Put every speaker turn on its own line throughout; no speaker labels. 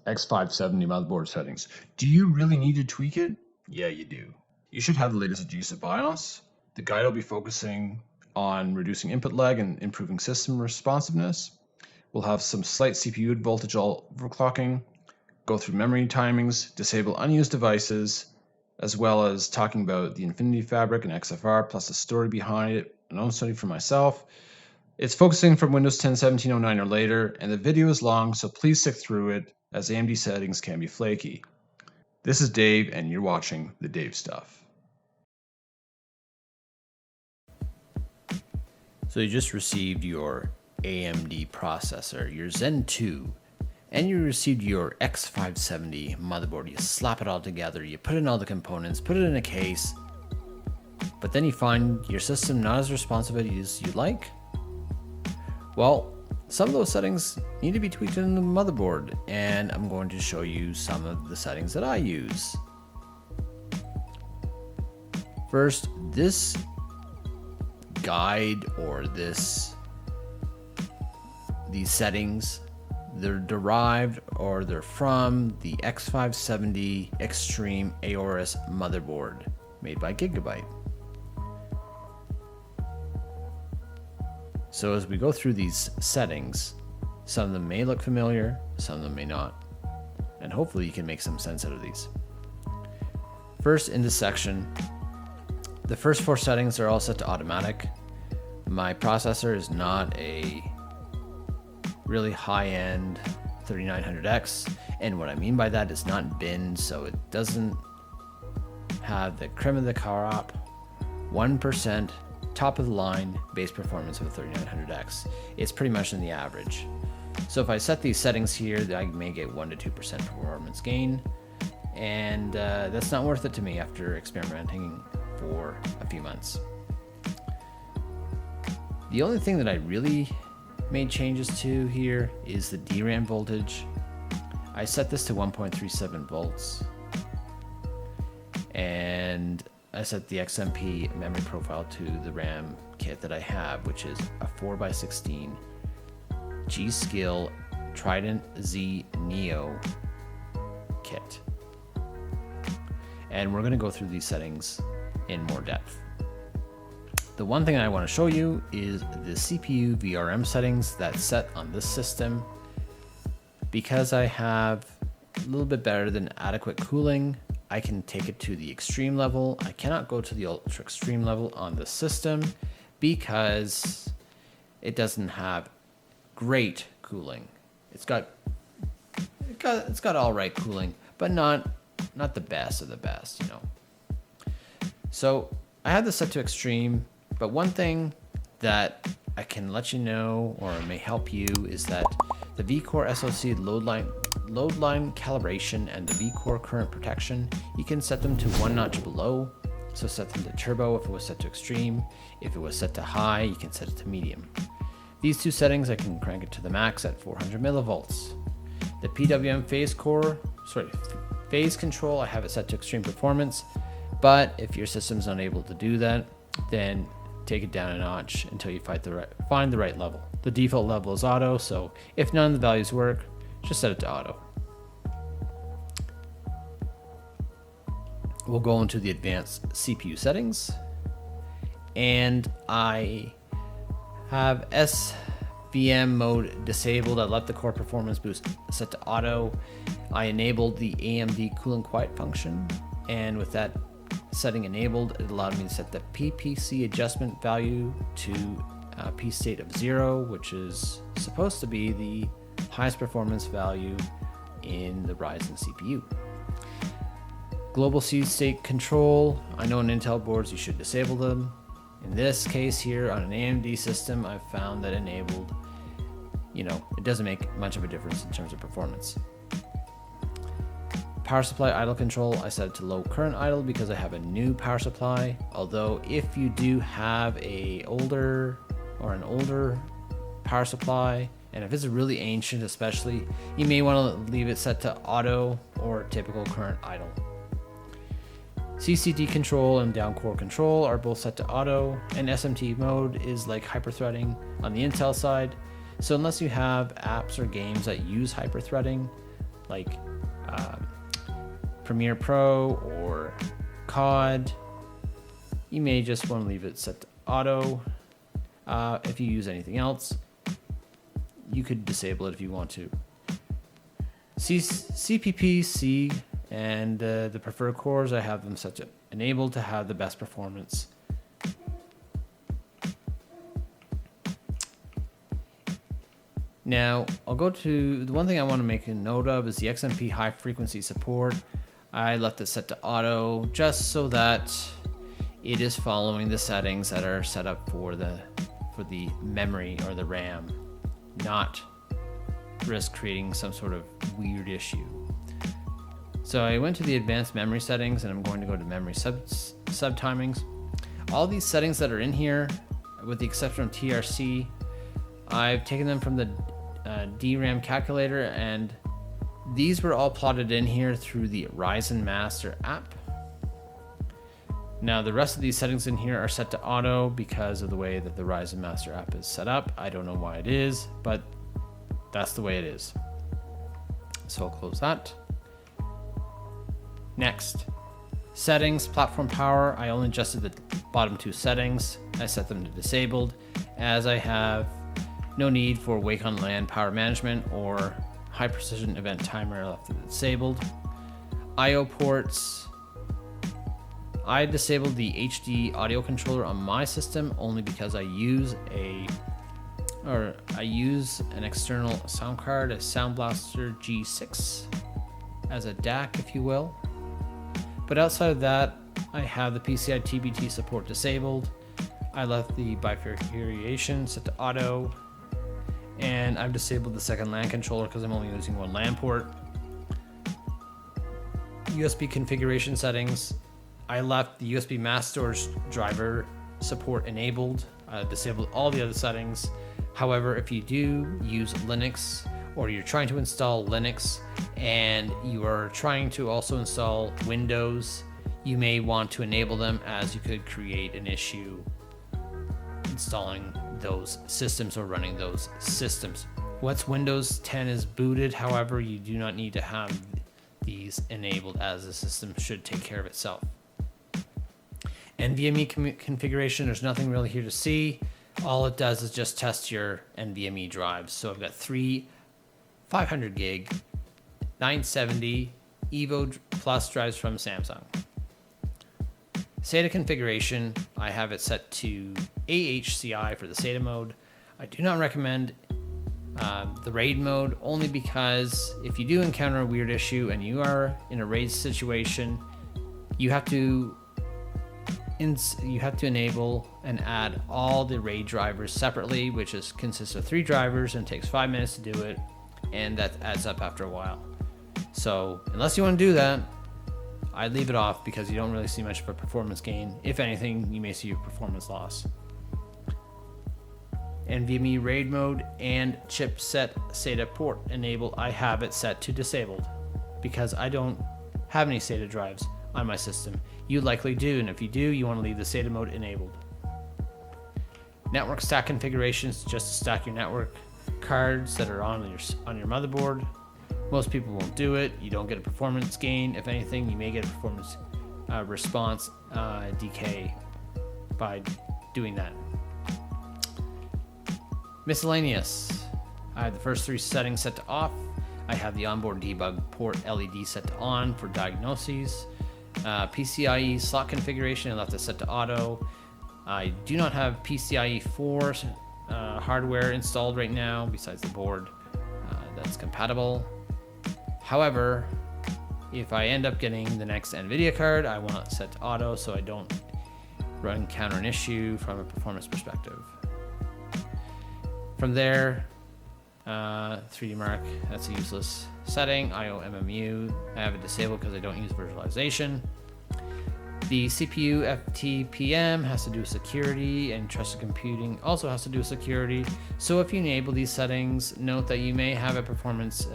X570 motherboard settings. Do you really need to tweak it? Yeah, you do. You should have the latest adjusted BIOS. The guide will be focusing on reducing input lag and improving system responsiveness. We'll have some slight CPU voltage overclocking, go through memory timings, disable unused devices, as well as talking about the Infinity Fabric and XFR, plus the story behind it, an own study for myself. It's focusing from Windows 10 1709 or later, and the video is long, so please stick through it, as AMD settings can be flaky. This is Dave, and you're watching The Dave Stuff.
So you just received your AMD processor, your Zen 2, and you received your X570 motherboard. You slap it all together, you put in all the components, put it in a case, but then you find your system not as responsive as you'd like. Well, some of those settings need to be tweaked in the motherboard, and I'm going to show you some of the settings that I use. First, this guide or these settings, they're derived or they're from the X570 Extreme AORS motherboard made by Gigabyte. So as we go through these settings, some of them may look familiar, some of them may not, and hopefully you can make some sense out of these. First, in this section, the first 4 settings are all set to automatic. My processor is not a really high-end 3900X, and what I mean by that is not binned, so it doesn't have the cream of the crop 1% top of the line base performance of a 3900X. It's pretty much in the average. So if I set these settings here, I may get 1 to 2% performance gain, and that's not worth it to me after experimenting for a few months. The only thing that I really made changes to here is the DRAM voltage. I set this to 1.37 volts, and I set the XMP memory profile to the RAM kit that I have, which is a 4x16 G.Skill Trident Z Neo kit. And we're going to go through these settings in more depth. The one thing I want to show you is the CPU VRM settings that's set on this system. Because I have a little bit better than adequate cooling, I can take it to the extreme level. I cannot go to the ultra extreme level on the system because it doesn't have great cooling. It's got all right cooling, but not the best of the best, you know. So I have this set to extreme, but one thing that I can let you know or may help you is that the vCore SoC load line calibration and the vCore current protection, you can set them to 1 notch below. So set them to turbo if it was set to extreme. If it was set to high, you can set it to medium. These 2 settings, I can crank it to the max at 400 millivolts. The PWM phase control, I have it set to extreme performance, but if your system's unable to do that, then take it down a notch until you find the right level. The default level is auto, so if none of the values work, just set it to auto. We'll go into the advanced CPU settings, and I have SVM mode disabled. I left the core performance boost set to auto. I enabled the AMD cool and quiet function, and with that setting enabled, it allowed me to set the PPC adjustment value to P state of 0, which is supposed to be the highest performance value in the Ryzen CPU. Global seed state control, I know on Intel boards you should disable them. In this case here on an AMD system, I've found that enabled, it doesn't make much of a difference in terms of performance. Power supply idle control, I set it to low current idle because I have a new power supply. Although if you do have an older power supply, and if it's really ancient especially, you may want to leave it set to auto or typical current idle. CCD control and down core control are both set to auto, and SMT mode is like hyperthreading on the Intel side. So unless you have apps or games that use hyperthreading, like Premiere Pro or COD, you may just want to leave it set to auto. If you use anything else, you could disable it if you want to. CPP, C, and the preferred cores, I have them set to enabled to have the best performance. Now, I'll go to the one thing I want to make a note of is the XMP high frequency support. I left it set to auto just so that it is following the settings that are set up for the memory or the RAM, not risk creating some sort of weird issue. So I went to the advanced memory settings and I'm going to go to memory sub timings. All these settings that are in here, with the exception of TRC, I've taken them from the DRAM calculator, and these were all plotted in here through the Ryzen Master app. Now the rest of these settings in here are set to auto because of the way that the Ryzen Master app is set up. I don't know why it is, but that's the way it is. So I'll close that. Next, settings, platform power. I only adjusted the bottom two settings. I set them to disabled, as I have no need for wake on LAN power management or high precision event timer. I left it disabled. IO ports, I disabled the HD audio controller on my system only because I use an external sound card, a Sound Blaster G6 as a DAC, if you will. But outside of that, I have the PCI TBT support disabled. I left the bifurcation set to auto, and I've disabled the second LAN controller because I'm only using one LAN port. USB configuration settings, I left the USB mass storage driver support enabled. I disabled all the other settings. However, if you do use Linux, or you're trying to install Linux and you are trying to also install Windows, you may want to enable them, as you could create an issue installing those systems or running those systems. Once Windows 10 is booted, however, you do not need to have these enabled, as the system should take care of itself. NVMe configuration, there's nothing really here to see. All it does is just test your NVMe drives. So I've got 3 500 gig 970 Evo Plus drives from Samsung. SATA configuration, I have it set to AHCI for the SATA mode. I do not recommend the RAID mode, only because if you do encounter a weird issue and you are in a RAID situation, you have to enable and add all the RAID drivers separately, which consists of 3 drivers and takes 5 minutes to do it, and that adds up after a while. So unless you want to do that, I'd leave it off because you don't really see much of a performance gain. If anything, you may see a performance loss. NVMe RAID mode and chipset SATA port enable, I have it set to disabled because I don't have any SATA drives on my system. You likely do, and if you do, you want to leave the SATA mode enabled. Network stack configurations, just to stack your network cards that are on your motherboard. Most people won't do it. You don't get a performance gain. If anything, you may get a performance response decay by doing that. Miscellaneous, I have the first 3 settings set to off. I have the onboard debug port LED set to on for diagnoses. PCIe slot configuration, I left it set to auto. I do not have PCIe 4 hardware installed right now besides the board that's compatible. However, if I end up getting the next NVIDIA card, I want it set to auto so I don't encounter an issue from a performance perspective. From there, 3D Mark, that's a useless setting. IOMMU, I have it disabled because I don't use virtualization. The CPU FTPM has to do with security, and trusted computing also has to do with security. So if you enable these settings, note that you may have a performance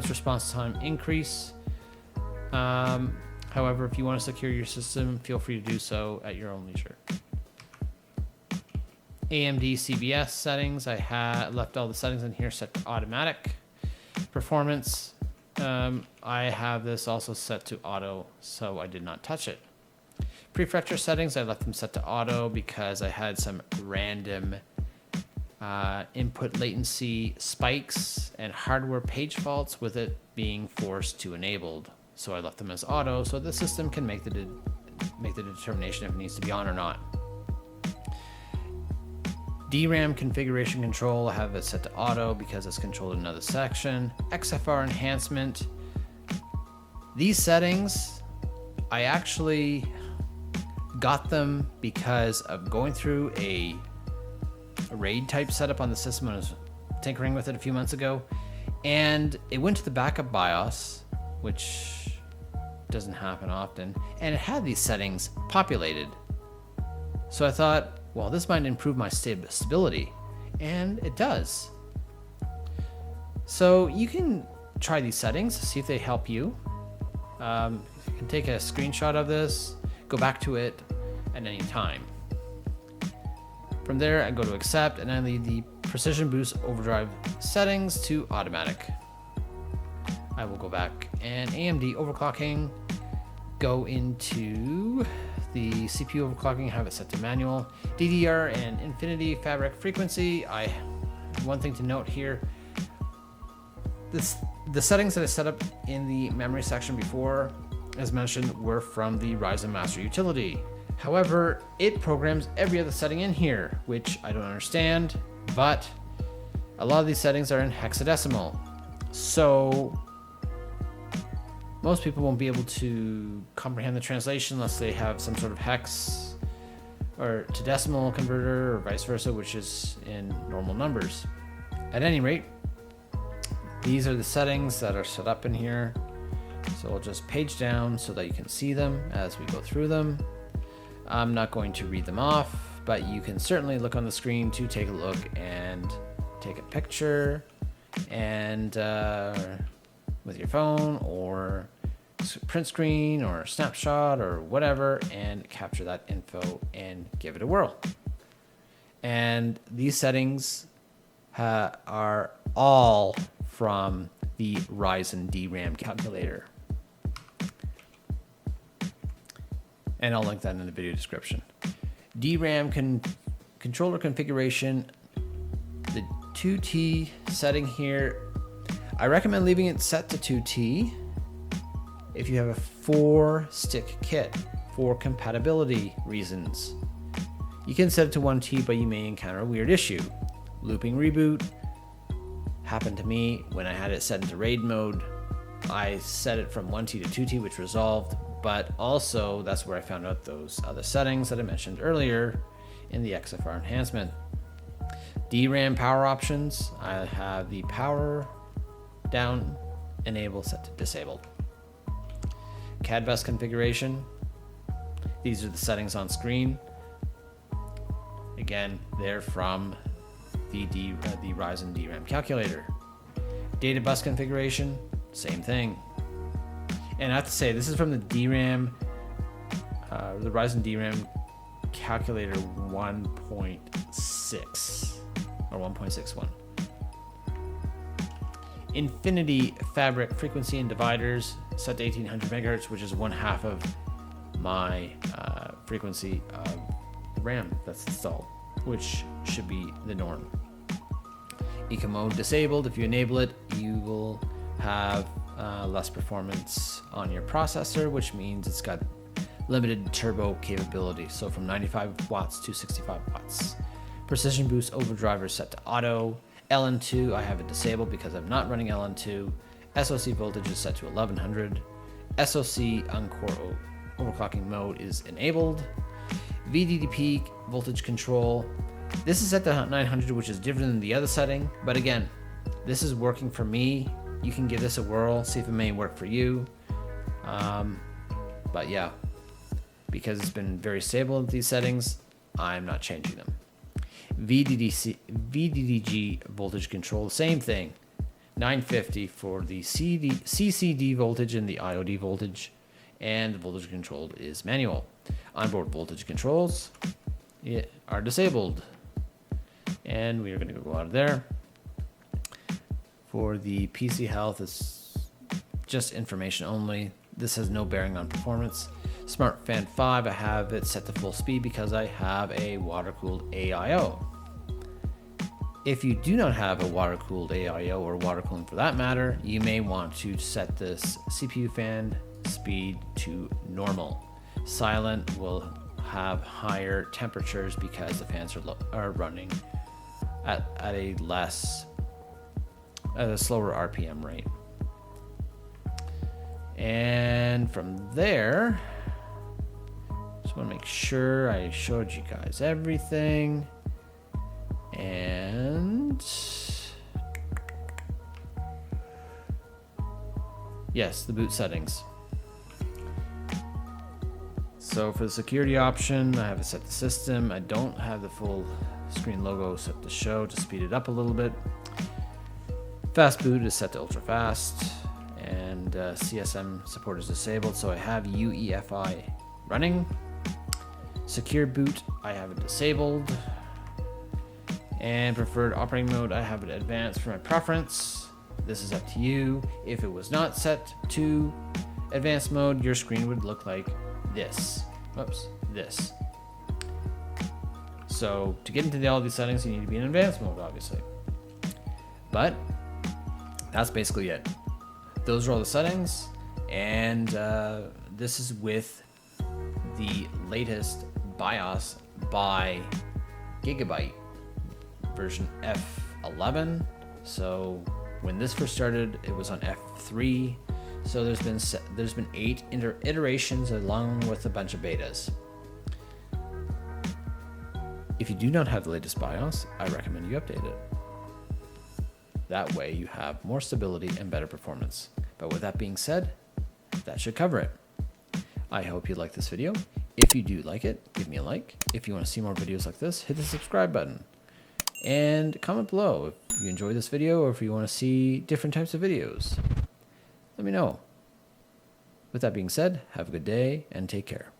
response time increase. However, if you want to secure your system, feel free to do so at your own leisure. AMD Cbs settings, I left all the settings in here set to automatic. performance, I have this also set to auto, so I did not touch it. Prefetcher settings, I left them set to auto because I had some random input latency spikes and hardware page faults with it being forced to enabled. So I left them as auto so the system can make the determination if it needs to be on or not. DRAM configuration control, I have it set to auto because it's controlled in another section. XFR enhancement. These settings, I actually got them because of going through a RAID type setup on the system when I was tinkering with it a few months ago. And it went to the backup BIOS, which doesn't happen often. And it had these settings populated. So I thought, well, this might improve my stability. And it does. So you can try these settings, see if they help you. You can take a screenshot of this, go back to it at any time. From there, I go to accept, and I leave the precision boost overdrive settings to automatic. I will go back and AMD overclocking, go into the CPU overclocking, have it set to manual. DDR and Infinity Fabric frequency. One thing to note here, the settings that I set up in the memory section before, as mentioned, were from the Ryzen Master Utility. However, it programs every other setting in here, which I don't understand, but a lot of these settings are in hexadecimal. So most people won't be able to comprehend the translation unless they have some sort of hex or to decimal converter or vice versa, which is in normal numbers. At any rate, these are the settings that are set up in here. So I'll just page down so that you can see them as we go through them. I'm not going to read them off, but you can certainly look on the screen to take a look and take a picture and with your phone or print screen or snapshot or whatever and capture that info and give it a whirl. And these settings are all from the Ryzen DRAM calculator. And I'll link that in the video description. DRAM controller configuration, the 2T setting here, I recommend leaving it set to 2T if you have a 4-stick kit for compatibility reasons. You can set it to 1T, but you may encounter a weird issue. Looping reboot happened to me when I had it set into RAID mode. I set it from 1T to 2T, which resolved, but also that's where I found out those other settings that I mentioned earlier in the XFR enhancement. DRAM power options, I have the power down enable set to disabled. CAD bus configuration, these are the settings on screen. Again, they're from the Ryzen DRAM calculator. Data bus configuration, same thing. And I have to say, this is from the DRAM, the Ryzen DRAM calculator 1.6 or 1.61. Infinity Fabric frequency and dividers set to 1800 megahertz, which is 1/2 of my frequency of the RAM that's installed, which should be the norm. Eco mode disabled. If you enable it, you will have less performance on your processor, which means it's got limited turbo capability. So from 95 watts to 65 watts. Precision boost overdrive is set to auto. LN2, I have it disabled because I'm not running LN2. SoC voltage is set to 1100. SoC on-core overclocking mode is enabled. VDDP voltage control. This is set to 900, which is different than the other setting. But again, this is working for me. You can give this a whirl, see if it may work for you. But yeah, because it's been very stable at these settings, I'm not changing them. VDDG voltage control, same thing. 950 for the CCD voltage and the IOD voltage, and the voltage control is manual. Onboard voltage controls are disabled, and we are going to go out of there. For the PC health, it's just information only. This has no bearing on performance. Smart Fan 5, I have it set to full speed because I have a water-cooled AIO. If you do not have a water-cooled AIO or water cooling for that matter, you may want to set this CPU fan speed to normal. Silent will have higher temperatures because the fans are running at a slower RPM rate. And from there, just want to make sure I showed you guys everything. And yes, the boot settings. So for the security option, I have it set to system. I don't have the full screen logo set to show to speed it up a little bit. Fast boot is set to ultra fast, and CSM support is disabled, so I have UEFI running. Secure boot, I have it disabled. And preferred operating mode, I have it advanced for my preference. This is up to you. If it was not set to advanced mode, your screen would look like this. Whoops, this. So to get into all these settings, you need to be in advanced mode, obviously. But that's basically it. Those are all the settings, and this is with the latest BIOS by Gigabyte version F11. So when this first started, it was on F3. So there's been 8 iterations along with a bunch of betas. If you do not have the latest BIOS, I recommend you update it. That way you have more stability and better performance. But with that being said, that should cover it. I hope you like this video. If you do like it, give me a like. If you want to see more videos like this, hit the subscribe button. And comment below if you enjoyed this video or if you want to see different types of videos. Let me know. With that being said, have a good day and take care.